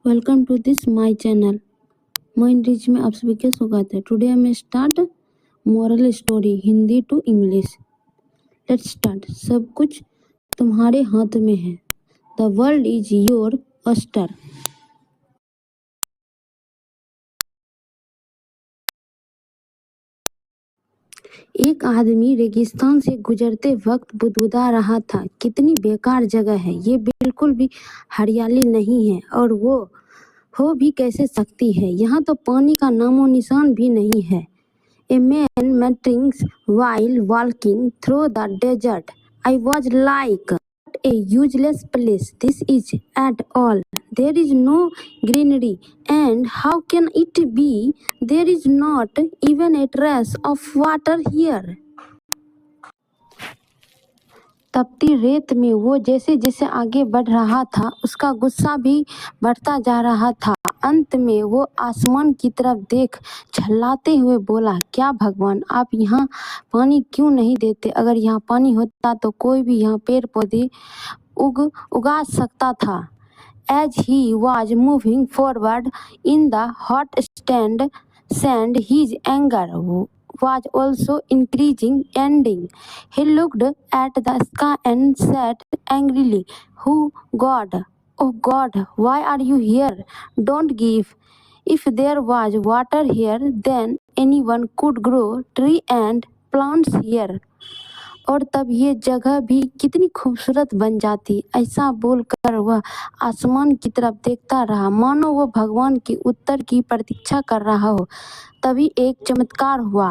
Welcome to this my channel. Mind Rich में आप सभी का स्वागत है। Today I start moral story Hindi to English. Let's start. सब कुछ तुम्हारे हाथ में है। The world is your oyster। एक आदमी रेगिस्तान से गुजरते वक्त बुदबुदा रहा था, कितनी बेकार जगह है, ये बिल्कुल भी हरियाली नहीं है और वो हो भी कैसे सकती है, यहाँ तो पानी का नामो निशान भी नहीं है। A man mutters while walking through the desert. I was like, what a useless place this is at all. There is no greenery, and how can it be? There is not even a trace of water here. तपती रेत में वो जैसे जैसे आगे बढ़ रहा था, उसका गुस्सा भी बढ़ता जा रहा था। अंत में वो आसमान की तरफ देख झल्लाते हुए बोला, क्या भगवान, आप यहाँ पानी क्यों नहीं देते? अगर यहाँ पानी होता तो कोई भी यहाँ पेड़ पौधे उगा सकता था। As he was moving forward in the hot sand, his anger was also increasing. He looked at the sky and said angrily, "Oh God, why are you here? Don't give. If there was water here, then anyone could grow tree and plants here." और तब ये जगह भी कितनी खूबसूरत बन जाती। ऐसा बोलकर वह आसमान की तरफ देखता रहा, मानो वो भगवान के उत्तर की प्रतीक्षा कर रहा हो। तभी एक चमत्कार हुआ।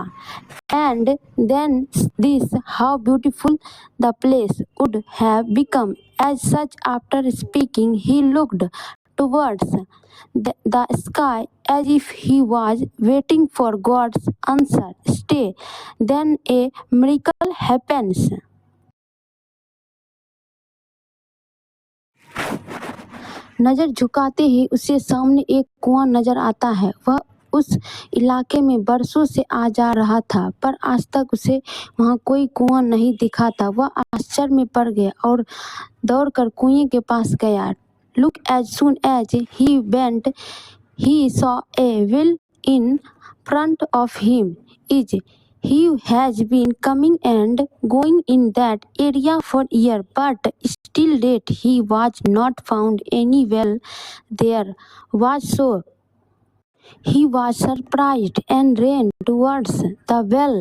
And then this how beautiful the place would have become. As such after speaking he looked towards the sky as if he was waiting for God's answer. Stay. Then a miracle happens. नजर झुकाते ही उसे सामने एक कुआं नजर आता है। वह उस इलाके में बरसों से आ जा रहा था, पर आज तक उसे वहां कोई कुआं नहीं दिखा था। वह आश्चर्य में पड़ गया और दौड़कर कुएं के पास गया। Look, as soon as he bent, he saw a well in front of him. He has been coming and going in that area for years, but still yet he was not found any well there. He was surprised and ran towards the well.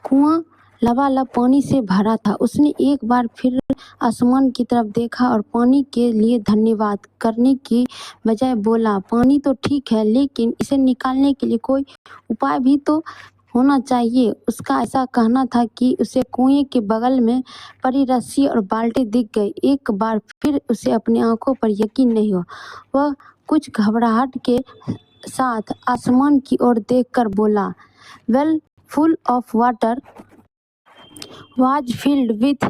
कुआं लबालब पानी से भरा था। उसने एक बार फिर आसमान की तरफ देखा और पानी के लिए धन्यवाद करने की बजाय बोला, पानी तो ठीक है, लेकिन इसे निकालने के लिए कोई उपाय भी तो होना चाहिए। उसका ऐसा कहना था कि उसे कुएं के बगल में पड़ी रस्सी और बाल्टी दिख गई। एक बार फिर उसे अपनी आंखों पर यकीन नहीं हुआ। वह कुछ घबराहट के साथ आसमान की ओर देखकर बोला, well full of water was filled with.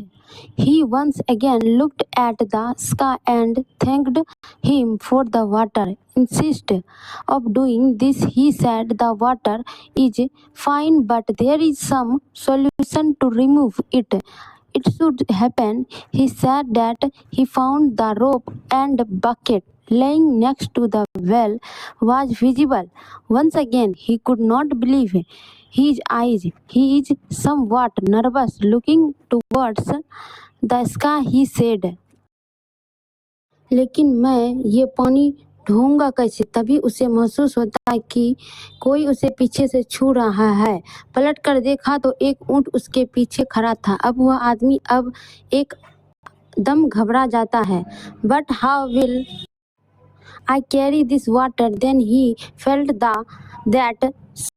He once again looked at the sky and thanked him for the water. Instead of doing this, he said, the water is fine, but there is some solution to remove it. It should happen. He said that he found the rope and bucket laying next to the well was visible. Once again, he could not believe his eyes. He is somewhat nervous. Looking towards the sky, he said, लेकिन मैं ये पानी ढूंढूंगा कैसे? तभी उसे महसूस होता है कि कोई उसे पीछे से छू रहा है। पलट कर देखा तो एक ऊंट उसके पीछे खड़ा था। अब वह आदमी अब एक दम घबरा जाता है। But how will I carry this water? Then he felt that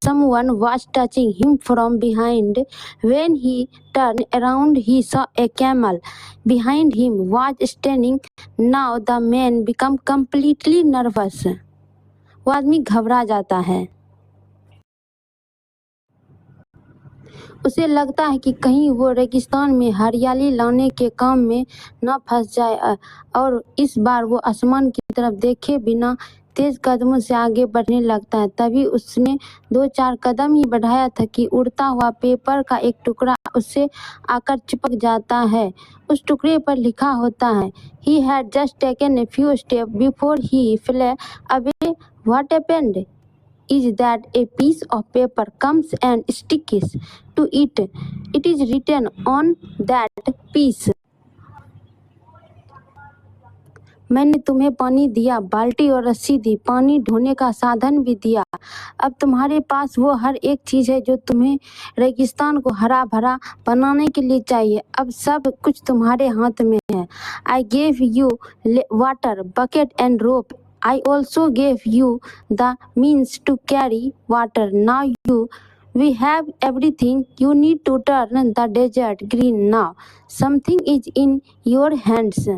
someone was touching him from behind. When he turned around, he saw a camel. Behind him was standing. Now the man became completely nervous. वो आदमी घबरा जाता है। उसे लगता है कि कहीं वो रेगिस्तान में हरियाली लाने के काम में न फंस जाए और इस बार वो आसमान की तरफ देखे बिना तेज कदमों से आगे बढ़ने लगता है। तभी उसने 2-4 कदम ही बढ़ाया था कि उड़ता हुआ पेपर का एक टुकड़ा उससे आकर चिपक जाता है। उस टुकड़े पर लिखा होता है, He had just taken a few steps before he fell away. What happened is that a piece of paper comes and sticks to it. It is written on that piece, मैंने तुम्हें पानी दिया, बाल्टी और रस्सी दी, पानी ढोने का साधन भी दिया। अब तुम्हारे पास वो हर एक चीज़ है जो तुम्हें रेगिस्तान को हरा भरा बनाने के लिए चाहिए। अब सब कुछ तुम्हारे हाथ में है। I gave you water, bucket and rope. I also gave you the means to carry water. Now we have everything you need to turn the desert green. Now something is in your hands.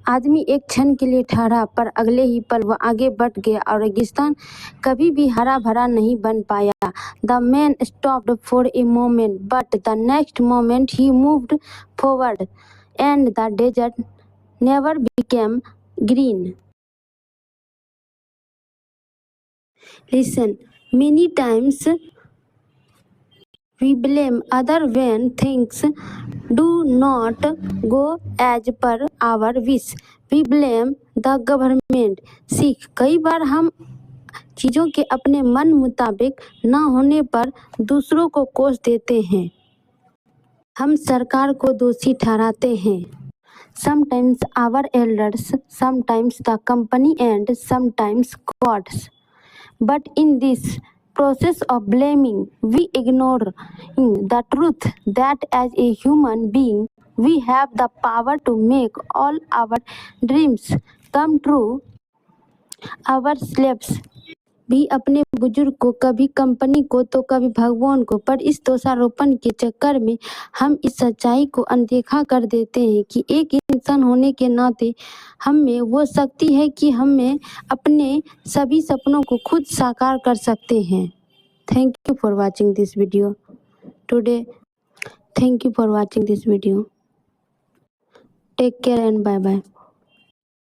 आदमी एक क्षण के लिए ठहरा, पर अगले ही पल वह आगे बढ़ गया और रेगिस्तान कभी भी हरा भरा नहीं बन पाया। The man stopped for a moment, but the next moment he moved forward and the desert never became green. Listen, many times we blame other when things do not go as per our wish. We blame the government. सीख, कई बार हम चीज़ों के अपने मन मुताबिक न होने पर दूसरों को कोस देते हैं। हम सरकार को दोषी ठहराते हैं। Sometimes our elders, sometimes the company and sometimes gods. But in this process of blaming, we ignore the truth that as a human being, we have the power to make all our dreams come true. Our slaves भी अपने बुजुर्ग को, कभी company को तो कभी भगवान को, पर इस दोषारोपण के चक्कर में हम इस सच्चाई को अनदेखा कर देते हैं कि एक इंसान होने के नाते हम में वो शक्ति है कि हमें अपने सभी सपनों को खुद साकार कर सकते हैं। Thank you for watching this video today. Thank you for watching this video. Take care and bye bye.